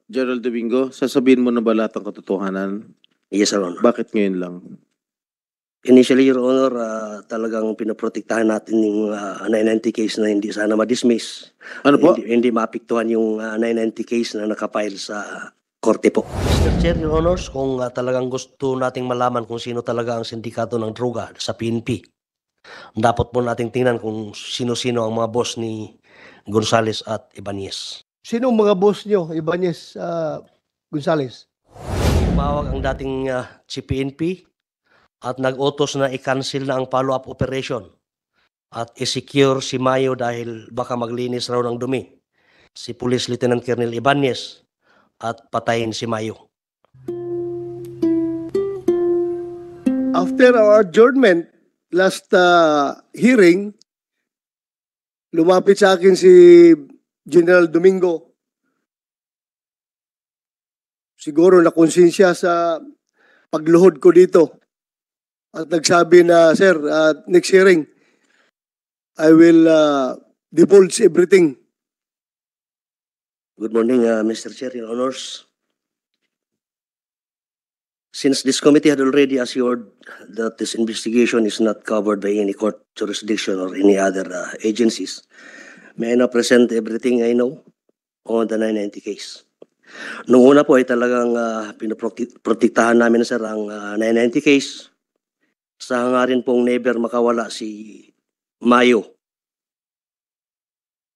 Gerald Domingo, sasabihin mo na ba lahat ng katotohanan? Yes, Your Honor. Bakit ngayon lang? Initially, Your Honor, talagang pinoprotektahan natin yung 990 case na hindi sana ma-dismiss. Ano po? Hindi maapektuhan yung 990 case na nakapile sa korte po. Mr. Chair, Your Honors, kung talagang gusto nating malaman kung sino talaga ang sindikato ng droga sa PNP, dapat po nating tingnan kung sino-sino ang mga boss ni Gonzales at Ibanez. Sino ang mga boss nyo, Ibanez Gonzales? Tumawag ang dating si PNP at nag-utos na i-cancel na ang follow-up operation at i-secure si Mayo dahil baka maglinis raw ng dumi si Police Lieutenant Colonel Ibanez at patayin si Mayo. After our adjournment, last hearing, lumapit sa akin si General Domingo. Siguro nakonsensya sa pagluhod ko dito. At nagsabi na, Sir, next hearing, I will divulge everything. Good morning, Mr. Chair, Your Honors. Since this committee had already assured that this investigation is not covered by any court jurisdiction or any other agencies, may I now present everything I know on the 990 case. Noong una po ay talagang pinoprotektahan namin, sir, ang 990 case. Sa hangarin pong never makawala si Mayo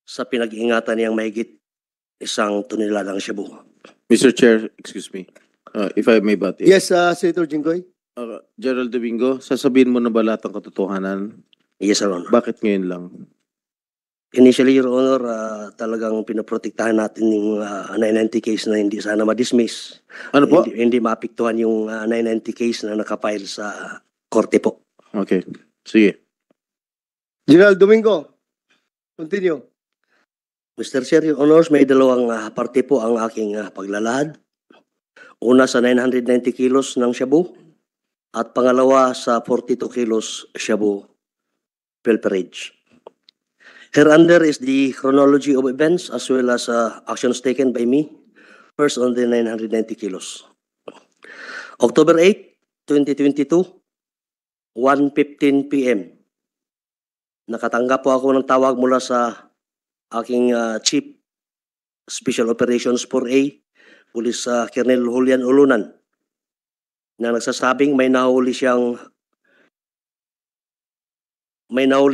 sa pinag-iingatan niyang mahigit 1 toneladang shabu. Mr. Chair, excuse me. If I may bat. Yes, Senator Jinggoy. Gerald Domingo, sasabihin mo na ba lahat ng katotohanan? Yes, Your Honor. Bakit ngayon lang? Initially, Your Honor, talagang pinoprotektahan natin yung 990 case na hindi sana ma-dismiss. Ano po? Hindi maapektuhan yung 990 case na nakapile sa korte po. Okay. Sige. General Domingo, continue. Mr. Chair, Your Honors, may dalawang parte po ang aking paglalahad. Una sa 990 kilos ng shabu at pangalawa sa 42 kilos shabu pilferage. Hereunder is the chronology of events as well as actions taken by me. First on the 990 kilos. October 8, 2022, 1:15 p.m. Nakatanggap po ako ng tawag mula sa aking Chief Special Operations 4A, Police Colonel Julian Ulunan, na nagsasabing may nahuli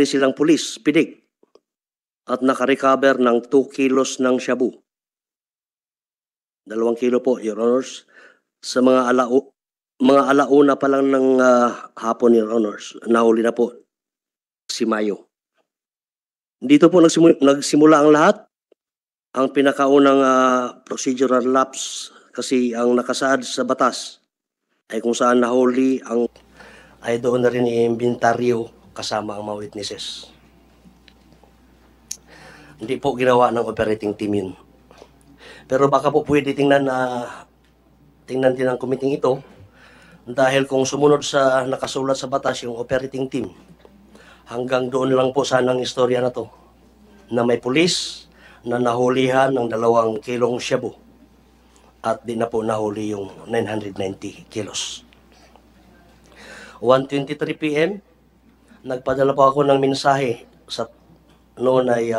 silang pulis, pidik, at nakarecover ng 2 kilos ng shabu. 2 kilo po, Your Honors. Sa mga alauna pa lang ng hapon, Your Honors, nahuli na po si Mayo. Dito po nagsimula ang lahat. Ang pinakaunang procedural lapse kasi ang nakasaad sa batas ay kung saan nahuli ay doon na rin i-inventaryo kasama ang mga witnesses. Hindi po ginawa ng operating team yun. Pero baka po pwede tingnan din ang committee ito dahil kung sumunod sa nakasulat sa batas yung operating team, hanggang doon lang po sana ang istorya na to, na may pulis na nahulihan ng 2 kilong shabu at di na po nahuli yung 990 kilos. 1:23 p.m. nagpadala po ako ng mensahe sa noon ay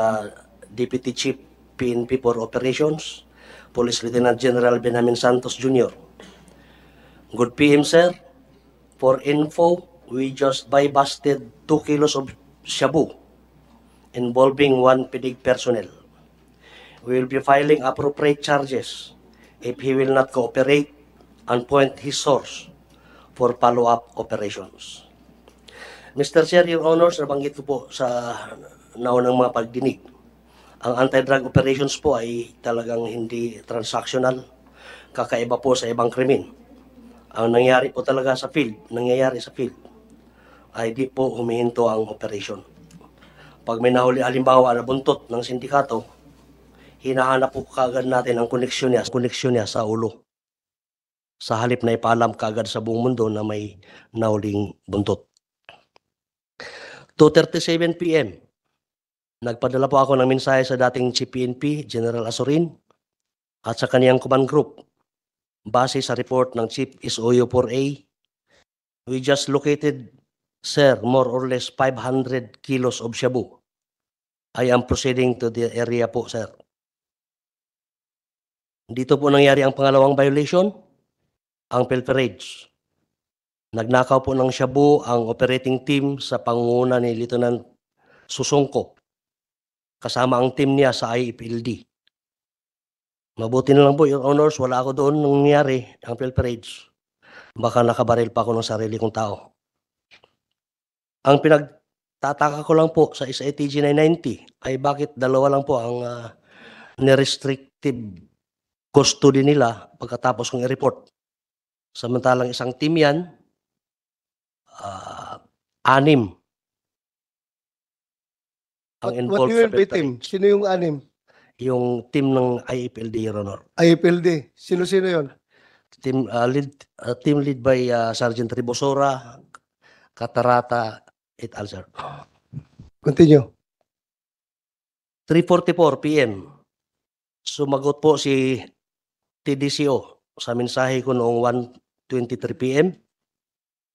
Deputy Chief PNP for Operations, Police Lieutenant General Benjamin Santos Jr. Good PM, sir. For info, we just busted 2 kilos of shabu involving 1 PDIG personnel. We will be filing appropriate charges if he will not cooperate and point his source for follow-up operations. Mr. Chair, Your Honors, nabanggit ko po sa naunang mga pagdinig. Ang anti-drug operations po ay talagang hindi transactional, kakaiba po sa ibang krimen. Ang nangyayari sa field ay di po humihinto ang operation. Pag may nahuli halimbawa na buntot ng sindikato, hinahanap po kagad natin ang koneksyon niya sa ulo. Sa halip na ipaalam kagad sa buong mundo na may nahuling buntot. 2:37 p.m. Nagpadala po ako ng mensahe sa dating Chief PNP, General Azurin, at sa kaniyang command group. Base sa report ng Chief SOU-4A, we just located, sir, more or less 500 kilos of shabu. I am proceeding to the area po, sir. Dito po nangyari ang pangalawang violation, ang pilferage. Nagnakaw po ng shabu ang operating team sa pangunguna ni Lieutenant Susongko, kasama ang team niya sa IFLD. Mabuti na lang po, Your Honors, wala ako doon nung nangyari ang pilferage. Baka nakabaril pa ako ng sarili kong tao. Ang pinagtataka ko lang po sa SITG 990 ay bakit dalawa lang po ang nerestrictive custody nila pagkatapos kong i-report. Samantalang isang team yan, 6 ang What do you mean by involved. team? Sino yung 6? Yung team ng IFLD, Your Honor. IFLD. Sino-sino yun? Team lead by Sergeant Ribosora, Catarata, et al. Sir. Continue. 3:44 PM. Sumagot po si TDCO sa mensahe ko noong 1:23 PM.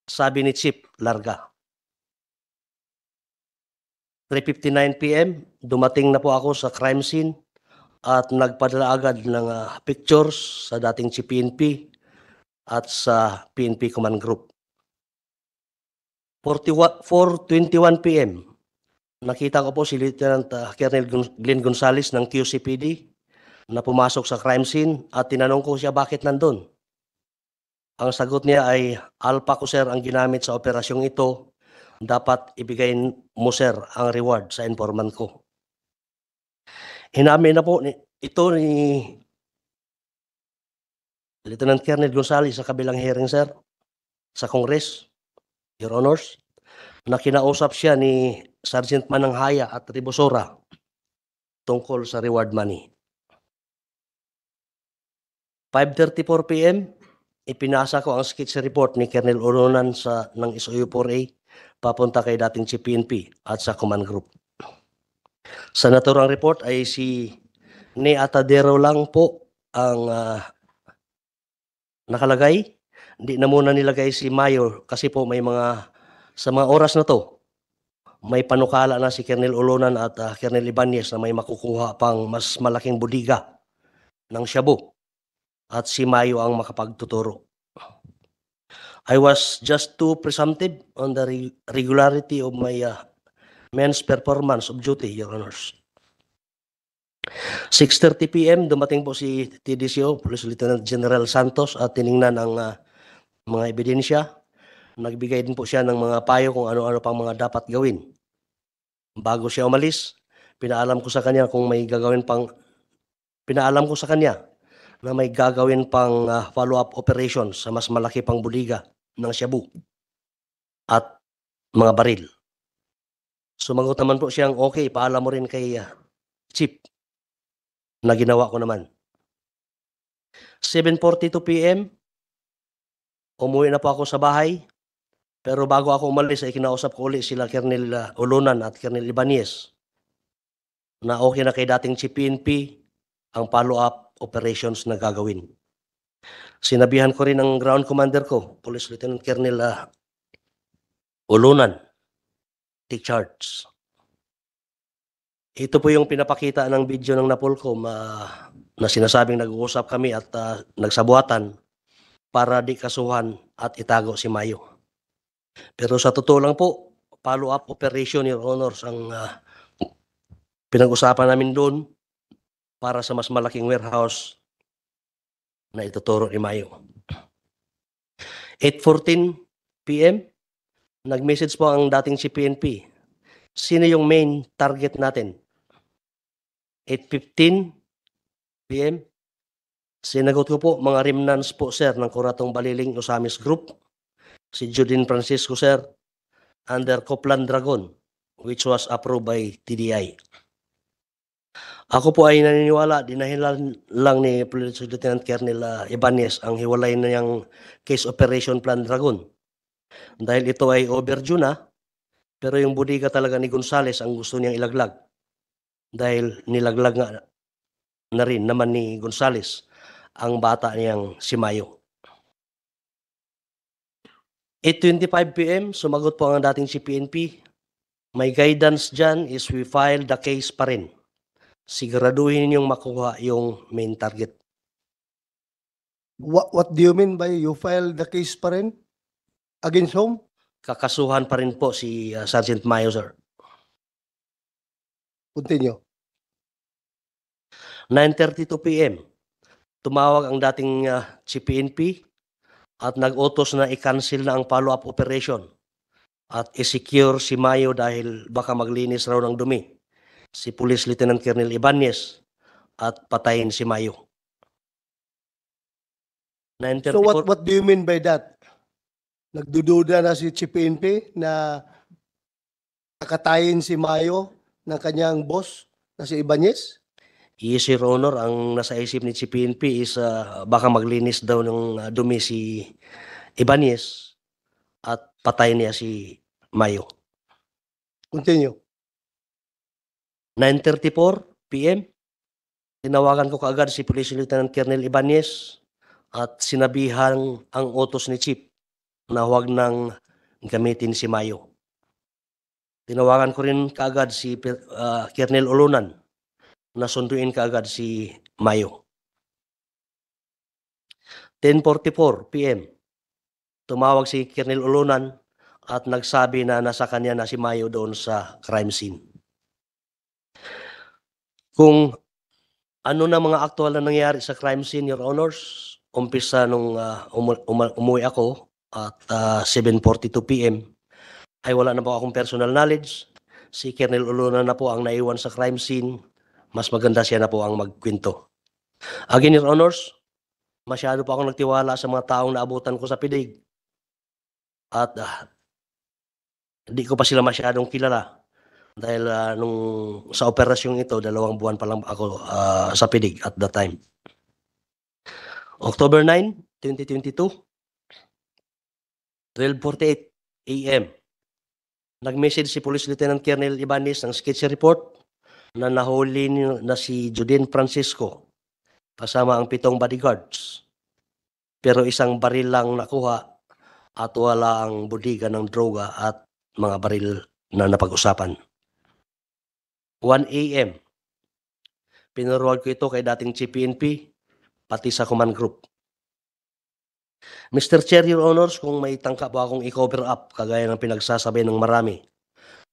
Sabi ni Chief, larga. 3:59 PM, dumating na po ako sa crime scene at nagpadala agad ng pictures sa dating Chief PNP at sa PNP Command Group. 4:21 PM, nakita ko po si Lieutenant Colonel Glenn Gonzales ng QCPD na pumasok sa crime scene at tinanong ko siya bakit nandun. Ang sagot niya ay, alpa ko sir ang ginamit sa operasyong ito, dapat ibigay mo sir ang reward sa informant ko. Inamin na po ito ni Lieutenant Colonel Gonzales sa kabilang hearing sir, sa Congress, Your Honors, na kinausap siya ni Sergeant Mananghaya at Ribosora tungkol sa reward money. 5:34 PM, ipinasa ko ang sketch report ni Colonel Oronan ng SOU-4A papunta kay dating Chief PNP at sa Command Group. Sa naturang report ay si Ni Atadero lang po ang nakalagay. Hindi na muna nilagay si Mayo kasi po may sa mga oras na to, may panukala na si Colonel Olonan at Colonel Ibanez na may makukuha pang mas malaking budiga ng shabu at si Mayo ang makapagtuturo. I was just too presumptive on the regularity of my men's performance of duty, Your Honors. 6:30 PM, dumating po si TDCO, Police Lieutenant General Santos at tiningnan ang mga ebidensya. Nagbigay din po siya ng mga payo kung ano-ano pang mga dapat gawin. Bago siya umalis, pinaalam ko sa kanya na may gagawin pang follow-up operations sa mas malaki pang budiga ng shabu at mga baril. Sumagot naman po siyang okay, paalam mo rin kay Chief na ginawa ko naman. 7:42 PM, umuwi na po ako sa bahay. Pero bago ako umalis ay kinausap ko ulit sila Colonel Olonan at Colonel Ibanez na okay na kay dating Chief PNP ang follow-up operations na gagawin. Sinabihan ko rin ang ground commander ko, Police Lieutenant Colonel Olonan, take charge. Ito po yung pinapakita ng video ng Napolcom na sinasabing nag-uusap kami at nagsabuatan para di kasuhan at itago si Mayo. Pero sa totoo lang po, follow-up operation, Your Honors, ang pinag-usapan namin doon para sa mas malaking warehouse na ituturo ni Mayo. 8:14 PM, nag-message po ang dating Chief PNP. Sino yung main target natin? 8:15 PM, sinagot ko po, mga remnants po sir ng Kuratong Baliling Osamis Group. Si Judin Francisco sir, under Copland Dragon, which was approved by TDI. Ako po ay naniniwala, dinahilan lang ni Police Lieutenant Colonel Ibanez ang hiwalay na niyang case operation Plan Dragon. Dahil ito ay overdue na, pero yung budiga talaga ni Gonzales ang gusto niyang ilaglag. Dahil nilaglag nga na rin naman ni Gonzales ang bata niyang si Mayo. 8:25 PM, sumagot po ang dating si PNP. My guidance dyan is we file the case pa rin. Siguraduhin ninyong makuha yung main target. What do you mean by you file the case pa rin? Against whom? Kakasuhan pa rin po si Sergeant Mayo, sir. Continue. 9:32 PM, tumawag ang dating Chief PNP at nag-utos na i-cancel na ang follow-up operation at i-secure si Mayo dahil baka maglinis raw ng dumi si Police Lieutenant Colonel Ibanez at patayin si Mayo. 9:34. So what do you mean by that? Nagdududa na si Chief PNP na kakatayin si Mayo ng kanyang boss na si Ibanez? Yes, Your Honor, ang nasa isip ni Chief PNP is baka maglinis daw ng dumi si Ibanez at patayin niya si Mayo. Continue. 9:34 PM, tinawagan ko kaagad si Police Lieutenant Colonel Ibanez at sinabihan ang utos ni Chief na huwag nang gamitin si Mayo. Tinawagan ko rin kaagad si Colonel Ulunan na sunduin kaagad si Mayo. 10:44 PM, tumawag si Colonel Ulunan at nagsabi na nasa kanya na si Mayo doon sa crime scene. Kung ano na mga aktual na nangyari sa crime scene, Your Honors, umpisa nung umuwi ako at 7:42 PM, ay wala na po akong personal knowledge. Si Colonel Ulunan na po ang naiwan sa crime scene. Mas maganda siya na po ang magkwento. Again, Your Honors, masyado po akong nagtiwala sa mga taong naabutan ko sa PIDIG. At hindi ko pa sila masyadong kilala. Dahil nung sa operasyong ito, 2 buwan pa lang ako sa PIDIG at that time. October 9, 2022, 12:48 AM. Nag-message si Police Lieutenant Colonel Ibanez ng sketch report na nahuli na si Judin Francisco kasama ang 7 bodyguards. Pero isang baril lang nakuha at wala ang bodega ng droga at mga baril na napag-usapan. 1 AM, pinarwag ko ito kay dating Chief PNP pati sa command group. Mr. Chair, Your Honors, kung may tangka po akong i-cover up kagaya ng pinagsasabi ng marami,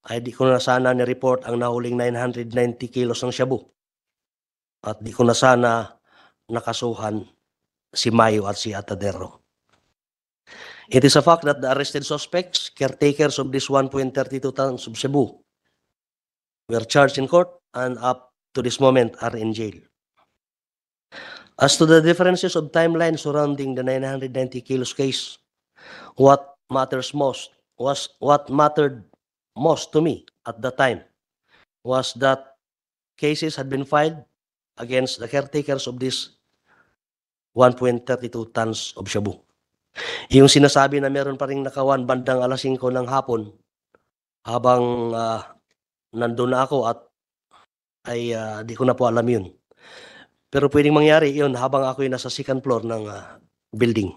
ay di ko na sana ni-report ang nahuling 990 kilos ng shabu. At di ko na sana nakasuhan si Mayo at si Atadero. It is a fact that the arrested suspects, caretakers of this 1.32 tons of shabu, were charged in court and up to this moment are in jail. As to the differences of timeline surrounding the 990 kilos case, what mattered most to me at that time was that cases had been filed against the caretakers of this 1.32 tons of shabu. Yung sinasabi na meron pa rin nakawan bandang 5:00 ng hapon habang nandun na ako at ay di ko na po alam yun. Pero pwedeng mangyari yun habang ako'y nasa second floor ng building.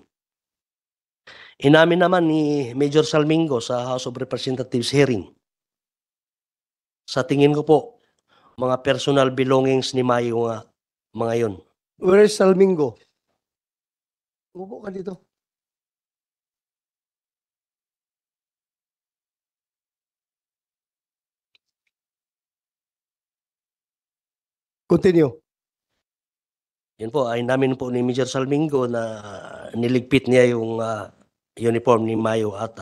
Inamin naman ni Major Salmingo sa House of Representatives hearing. Sa tingin ko po, mga personal belongings ni Mayo mga yun. Where is Salmingo? Upo ka dito. Continue. Yun po, ay namin po ni Major Salmingo na niligpit niya yung uniform ni Mayo at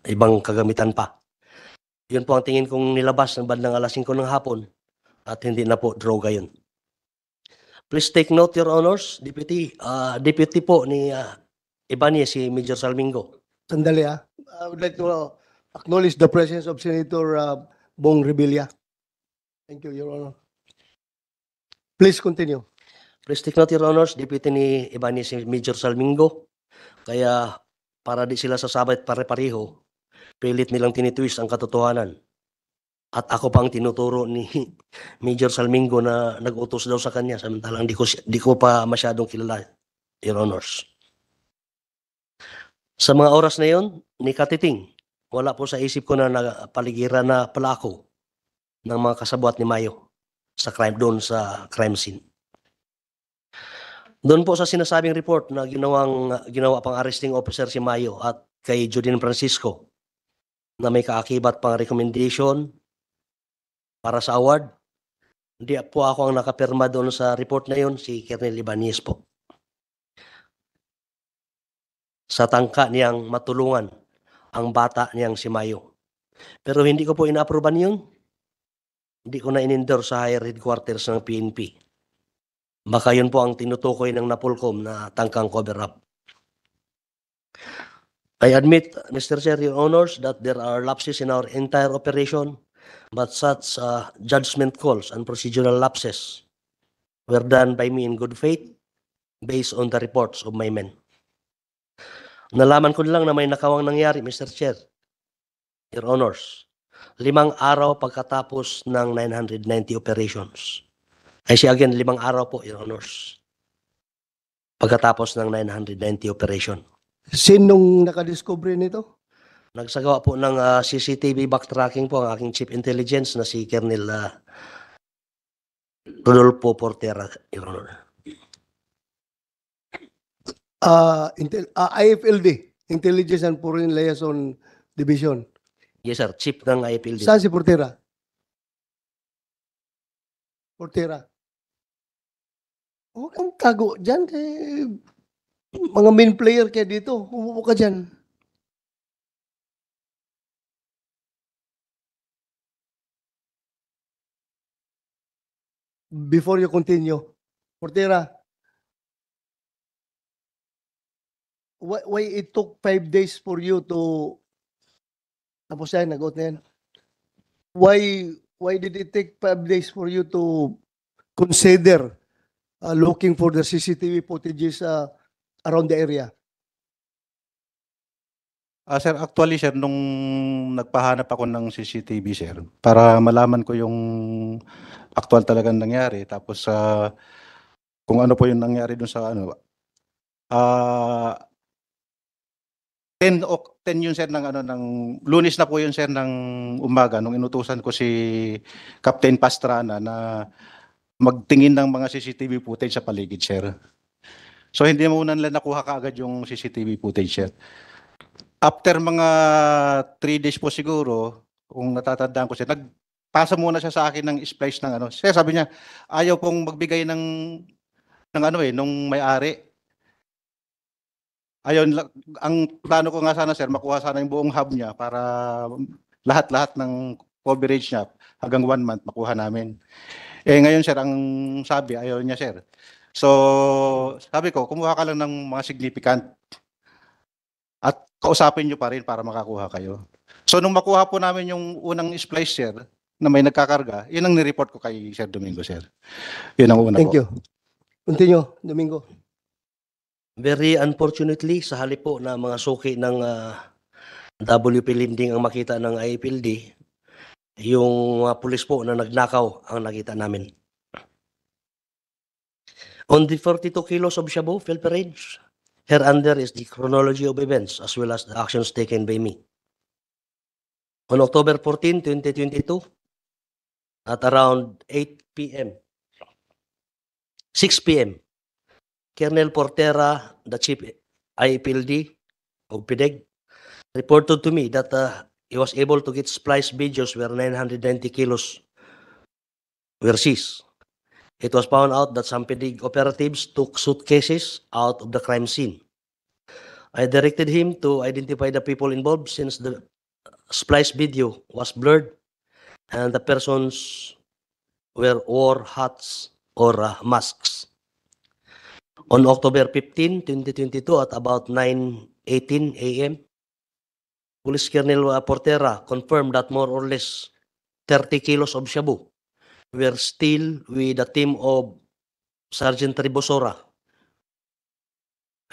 ibang kagamitan pa. Yun po ang tingin kong nilabas ng bandang 5:00 ng hapon at hindi na po droga yun. Please take note, Your Honors, Deputy po ni Ibanez, si Major Salmingo. Sandali I would like to acknowledge the presence of Senator Bong Revilla. Thank you, Your Honor. Please continue. Please take note, Your Honors, Deputy ni Ibanez, si Major Salmingo. Kaya para di sila sasabay at pare-pareho, pilit nilang tinitwist ang katotohanan. At ako pang tinuturo ni Major Salmingo na nag-utos daw sa kanya, samantalang di ko pa masyadong kilala. Your Honors. Sa mga oras na yon, ni Katiting, wala po sa isip ko na paligiran na pala ako ng mga kasabwat ni Mayo sa crime doon sa crime scene. Doon po sa sinasabing report na ginawa pang arresting officer si Mayo at kay Judin Francisco na may kaakibat pang recommendation para sa award, hindi po ako ang nakapirma doon sa report na yon, si Colonel Ibanez po. Sa tangka niyang matulungan ang bata niyang si Mayo. Pero hindi ko po ina-approvean yun. Hindi ko na in-endorse sa higher headquarters ng PNP. Baka yun po ang tinutukoy ng Napolcom na tangkang cover-up. I admit, Mr. Chair, Your Honors, that there are lapses in our entire operation, but such judgment calls and procedural lapses were done by me in good faith based on the reports of my men. Nalaman ko lang na may nakawang nangyari, Mr. Chair, Your Honors, 5 araw pagkatapos ng 990 operations. I say again, 5 araw po, Your Honors, pagkatapos ng 990 operation. Sinong nakadiscover nito? Nagsagawa po ng CCTV backtracking po ang aking Chief Intelligence na si Colonel Rodolfo Portera, Your Honor. IFLD, Intelligence and Foreign Liaison Division. Yes, sir. Chief ng IFLD. Saan si Portera? Portera. Huwag kang tago dyan. Mga main player kaya dito. Umupo ka dyan. Before you continue, Portera, why it took 5 days for you to tapos yan, nagot na yan. Why did it take 5 days for you to consider looking for the CCTV footages around the area? Sir, actually sir, nung nagpahanap ako ng CCTV sir, para malaman ko yung actual talagang nangyari, tapos kung ano po yung nangyari dun sa 10 yun sir ng Lunes na po yun sir ng umaga nung inutusan ko si Captain Pastrana na magtingin ng mga CCTV footage sa paligid sir. So hindi muna nila nakuha kaagad yung CCTV footage sir. After mga 3 days po siguro, kung natatandaan ko siya, nagpasa muna siya sa akin ng splice ng Sir, sabi niya, ayaw pong magbigay nung may-ari. Ayun, ang plano ko nga sana sir, makuha sana yung buong hub niya para lahat-lahat ng coverage niya hanggang 1 month makuha namin. Ngayon sir, ang sabi, ayaw niya sir. So, sabi ko, kumuha ka lang ng mga significant at kausapin nyo pa rin para makakuha kayo. So, nung makuha po namin yung unang splice sir, na may nagkakarga, yun ang nireport ko kay Sir Domingo sir. Yun ang una Thank po. you. Continue, Domingo. Very unfortunately, sa halip po na mga suki ng WP Lending ang makita ng IFLD, yung pulis po na nagnakaw ang nakita namin. On the 42 kilos of shabu, pilferage, hereunder is the chronology of events as well as the actions taken by me. On October 14, 2022, at around 6 p.m., Colonel Portera, the Chief IFLD of PIDEG, reported to me that he was able to get splice videos where 990 kilos were seized. It was found out that some PIDEG operatives took suitcases out of the crime scene. I directed him to identify the people involved since the splice video was blurred and the persons wore hats or masks. On October 15, 2022 at about 9:18 a.m., Police Colonel Portera confirmed that more or less 30 kilos of shabu were still with the team of Sergeant Ribosora.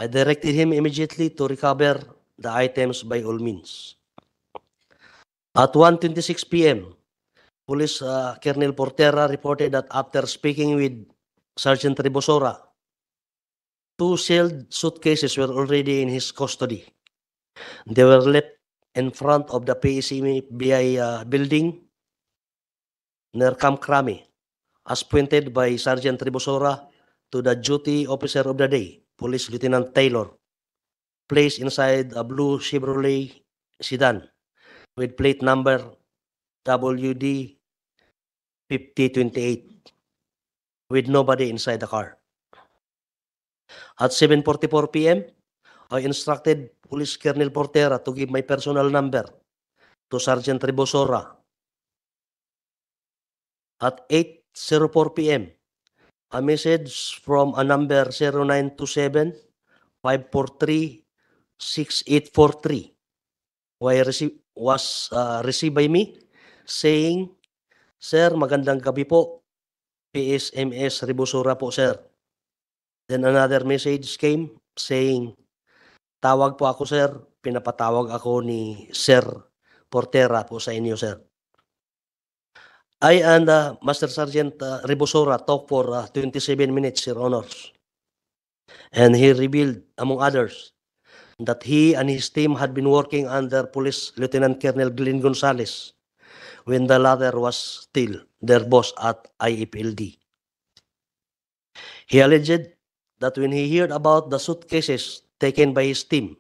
I directed him immediately to recover the items by all means. At 1:26 p.m., Police Colonel Portera reported that after speaking with Sergeant Ribosora, 2 sealed suitcases were already in his custody. They were left in front of the PCBI building near Camp Crame, as pointed by Sergeant Tribusora to the duty officer of the day, Police Lieutenant Taylor, placed inside a blue Chevrolet sedan with plate number WD 5028 with nobody inside the car. At 7:44 p.m., I instructed Police Colonel Portera to give my personal number to Sergeant Tribusora. At 8:04 p.m., a message from a number 0927-543-6843 was received by me saying, "Sir, magandang gabi po. PSMS Tribusora po, sir." Then another message came saying, "Tawag po ako, sir. Pinapatawag ako ni Sir Portera po sa inyo, sir." I and Master Sergeant Tribusora talked for 27 minutes, Your Honors. And he revealed, among others, that he and his team had been working under Police Lieutenant Colonel Glenn Gonzales when the latter was still their boss at IFLD. He alleged that when he heard about the suitcases taken by his team,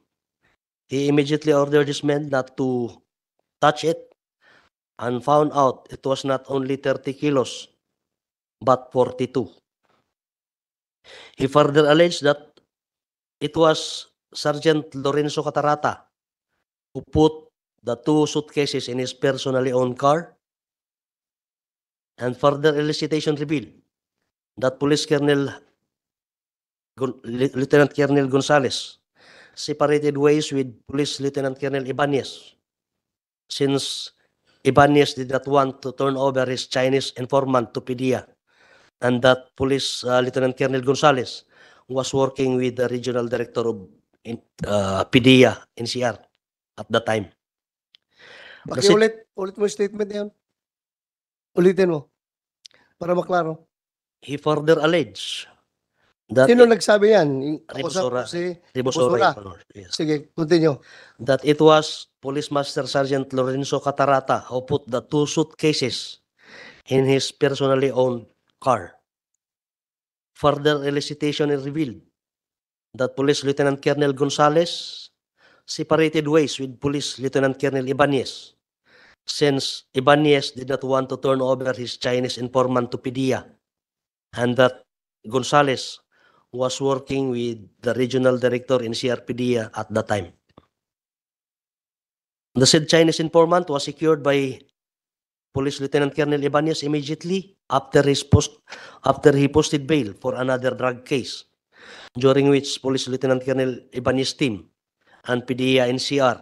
he immediately ordered his men not to touch it and found out it was not only 30 kilos, but 42. He further alleged that it was Sergeant Lorenzo Catarata who put the 2 suitcases in his personally owned car, and further elicitation revealed that Lieutenant Colonel Gonzales separated ways with Police Lieutenant Colonel Ibanez, since Ibanez did not want to turn over his Chinese informant to PDEA, and that Police Lieutenant Colonel Gonzales was working with the Regional Director of PDEA NCR at the time. Pakiulit mo yung statement na yun. Ulitin mo. Para maklaro. He further alleged that Sino nagsabi yan? Tribusora. Si Tribusora, Your Honor. Yes. Sige, continue. That it was Police Master Sergeant Lorenzo Catarata who put the 2 suitcases in his personally owned car. Further elicitation revealed that Police Lieutenant Colonel Gonzales separated ways with Police Lieutenant Colonel Ibanez, since Ibanez did not want to turn over his Chinese informant to PDEA, and that Gonzales was working with the Regional Director in CRPDEA at the time. The said Chinese informant was secured by Police Lieutenant Colonel Ibanez immediately after he posted bail for another drug case, during which Police Lieutenant Colonel Ibanez team and PDEA NCR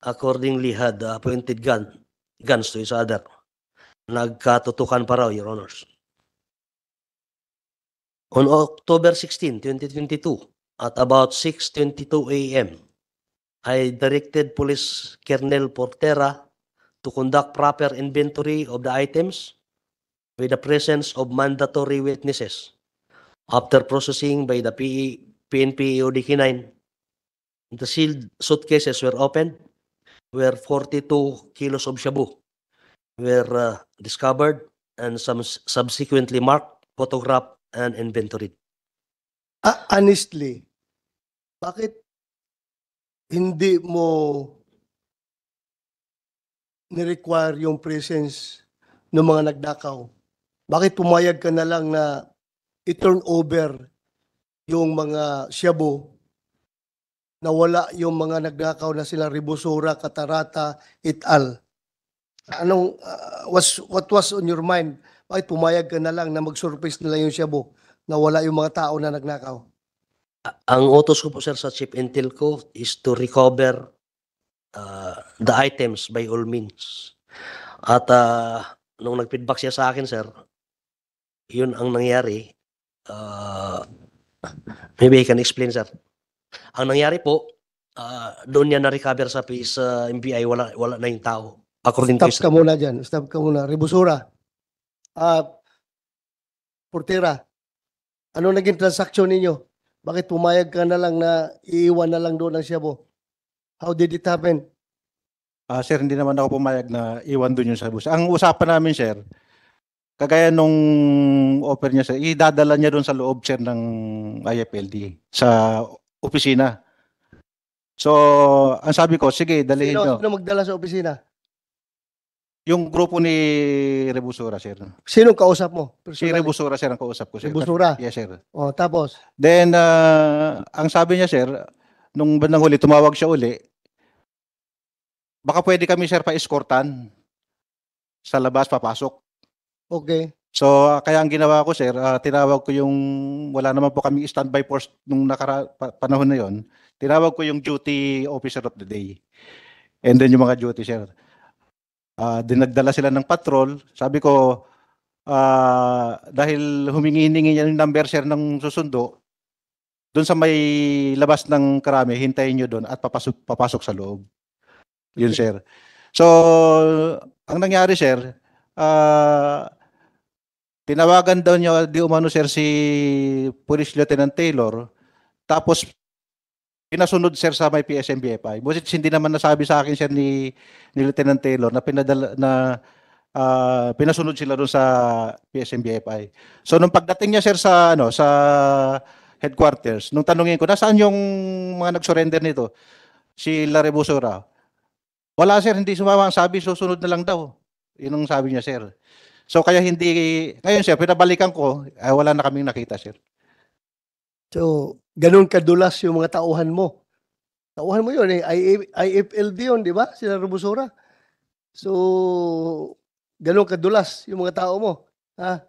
accordingly had appointed guns to each other. Nagkatutukan pa raw, Your Honors. On October 16, 2022, at about 6:22 a.m., I directed Police Colonel Portera to conduct proper inventory of the items with the presence of mandatory witnesses. After processing by the PNP EOD-9, the sealed suitcases were opened, where 42 kilos of shabu were discovered and some subsequently marked, photographed, and inventoried. Honestly, bakit hindi mo ni-require yung presence ng mga nagdakaw? Bakit pumayag ka na lang na i-turn over yung mga shabu na wala yung mga nagdakaw na sila Tribusora, Catarata, et al. What was on your mind? Bakit pumayag ka na lang na mag-surface nila yung shabu na wala yung mga tao na nagnakaw? Ang utos ko po, sir, sa Chief Intel ko is to recover the items by all means. At nung nag-feedback siya sa akin, sir, yun ang nangyari. Maybe I can explain, sir. Ang nangyari po, doon niya na-recover sa MBI, wala na yung tao. According to Stop ka muna dyan. Stop ka muna. Tribusora. Portera, ano naging transaksyon ninyo Bakit pumayag ka na lang na iiwan na lang doon ang Shabu? How did it happen? Sir, hindi naman ako pumayag na iwan doon yung shabu. Ang usapan namin, sir, kagaya nung offer niya, sir, idadala niya doon sa loob, sir, ng IFLD sa opisina. So, ang sabi ko, sige, dalhin nyo. Sino magdala sa opisina? Yung grupo ni Rebusura, sir. Sinong kausap mo? Si Personally? Rebusura, sir, ang kausap ko, sir. Rebusura? Yes, sir. Oh, tapos? Then, ang sabi niya, sir, nung bandang huli, tumawag siya uli, baka pwede kami, sir, pa-escortan sa labas, papasok. Okay. So, kaya ang ginawa ko, sir, tinawag ko yung, wala naman po kami standby force nung panahon na yon. Tinawag ko yung duty officer of the day. And then yung mga duty, sir. Dinagdala sila ng patrol. Sabi ko, dahil humingi-hiningi niya yung number, sir, ng susundo, doon sa may labas ng Karame, hintayin nyo doon at papasok sa loob. Yun, sir. So, ang nangyari, sir, tinawagan daw niya di umano, sir, si Police Lieutenant Taylor, tapos pinasunod, sir, sa may PSMBFI. Busit hindi naman nasabi sa akin, sir, ni Lieutenant Taylor na pinasunod sila doon sa PSMBFI. So nung pagdating niya, sir, sa headquarters, nung tanungin ko, nasaan yung mga nag-surrender nito? Si La Rebusura. Wala, sir, hindi sumama. Sabi, susunod na lang daw. Yun ang sabi niya, sir. So kaya hindi, ngayon, sir, pinabalikan ko, wala na kaming nakita, sir. So, ganun kadulas yung mga tauhan mo. Tauhan mo yun eh. IFLD yun, di ba? Sila Rebusura. So, ganun kadulas yung mga tao mo. Ha?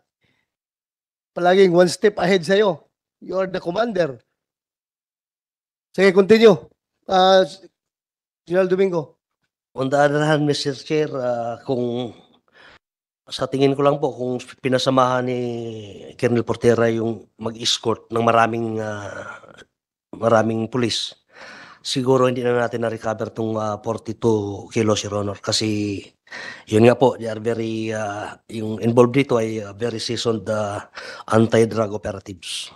Palaging one step ahead sa'yo. You are the commander. Sige, continue. General Domingo. On the other hand, Mr. Chair, kung sa tingin ko lang po, kung pinasamahan ni Colonel Portera yung mag-escort ng maraming pulis, siguro hindi na natin na-recover itong 42 kilos, Your Honor. Kasi yun nga po, they are very, yung involved dito ay very seasoned anti-drug operatives.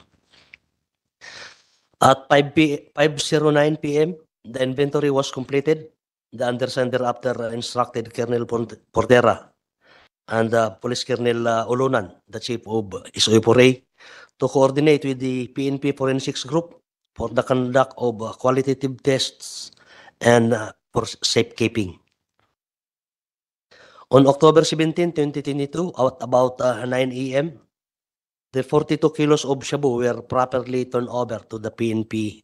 At 5:09 p.m., the inventory was completed. The undersigned thereafter instructed Colonel Portera and Police Colonel Ulunan, the Chief of SOE4A, to coordinate with the PNP Forensics Group for the conduct of qualitative tests and for safekeeping. On October 17, 2022, at about 9 a.m., the 42 kilos of shabu were properly turned over to the PNP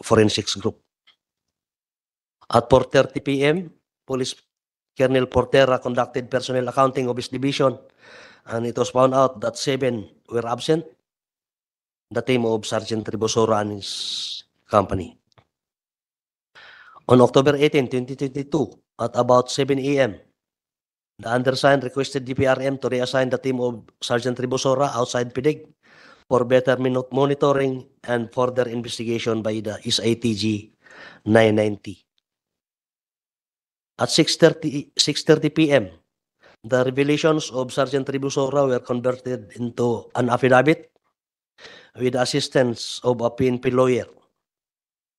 Forensics Group. At 4:30 p.m., Police Colonel Portera conducted personnel accounting of his division, and it was found out that 7 were absent, the team of Sergeant Tribosora and his company. On October 18, 2022, at about 7 a.m., the undersigned requested DPRM to reassign the team of Sergeant Tribosora outside PIDIG for better monitoring and further investigation by the SITG 990. At 6:30 p.m., the revelations of Sergeant Tribusora were converted into an affidavit with the assistance of a PNP lawyer.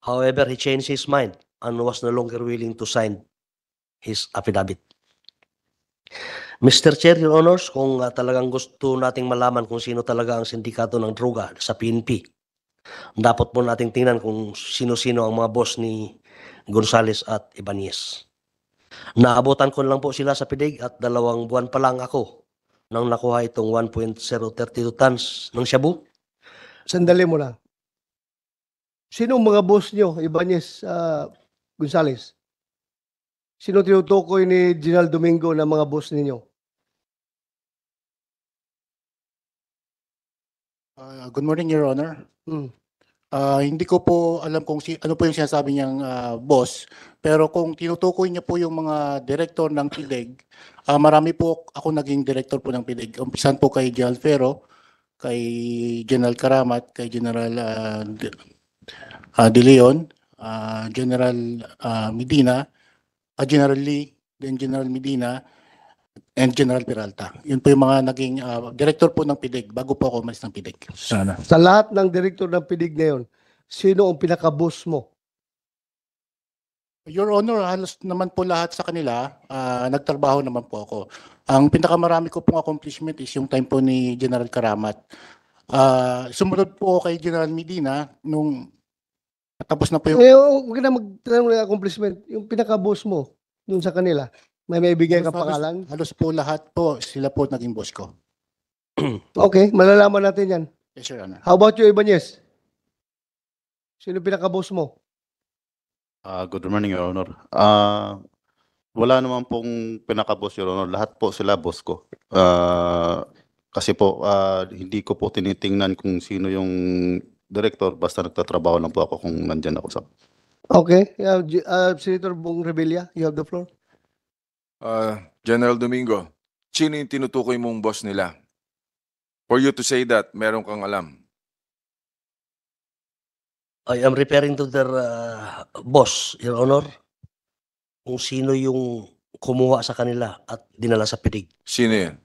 However, he changed his mind and was no longer willing to sign his affidavit. Mr. Chair, Your Honors, kung talagang gusto nating malaman kung sino talaga ang sindikato ng droga sa PNP, dapat po nating tingnan kung sino-sino ang mga boss ni Gonzales at Ibanez. Naabutan ko lang po sila sa PIDIG at 2 buwan pa lang ako nang nakuha itong 1.032 tons ng shabu. Sandali mo lang. Sino ang mga boss nyo, Ibanez Gonzales? Sino tinutukoy ni General Domingo na mga boss ninyo? Good morning, Your Honor. Hindi ko po alam kung ano po yung sinasabi niyang boss, pero kung tinutukoy niya po yung mga direktor ng PIDIG, marami po ako naging direktor po ng PIDIG. Umpisan po kay General Ferro, kay General Karamat, kay General De Leon, General Medina, General Lee, then General Medina, and General Peralta. Yun po yung mga naging director po ng PIDEG bago po ako umalis ng PIDEG. Sana. Sa lahat ng direktor ng PIDIG ngayon, sino ang pinaka-boss mo? Your Honor, halos naman po lahat sa kanila, nagtrabaho naman po ako. Ang pinakamarami ko pong accomplishment is yung time po ni General Karamat. Sumunod po ako kay General Medina nung tapos na po yung... Huwag na magtanong ng accomplishment. Yung pinaka-boss mo dun sa kanila, may bigay ka pangalan? Halos po lahat po, sila po naging boss ko. Okay, malalaman natin yan. Yes, Your Honor. How about you, Ibanez? Sino pinaka-boss mo? Good morning, Your Honor. Wala naman pong pinaka-boss, Your Honor. Lahat po sila boss ko. Kasi po, hindi ko po tinitingnan kung sino yung director. Basta nagtatrabaho lang po ako kung nandyan ako sa... Okay. Senator Bong Revilla, you have the floor. General Domingo, sino yung tinutukoy mong boss nila? For you to say that, meron kang alam. I am referring to their boss, Your Honor. Kung sino yung kumuha sa kanila at dinala sa PIDIG. Sino yan?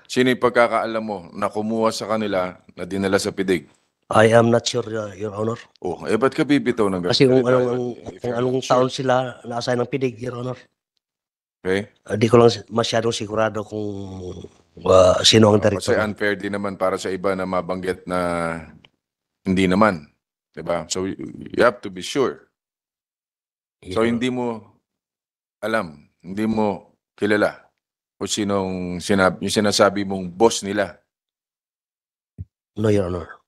Sino yung pagkakaalam mo na kumuha sa kanila na dinala sa PIDIG? I am not sure, Your Honor. Oh, ba't ka bibitaw ng Kasi kung If you're anong not sure. taon sila na-assign ng PIDIG, Your Honor. Okay? Di ko lang masyadong sigurado kung sino ang Kasi director. unfair din naman para sa iba na mabanggit na hindi naman. Diba? So, you have to be sure. So, hindi mo alam, hindi mo kilala kung sinong yung sinasabi mong boss nila. No, Your Honor.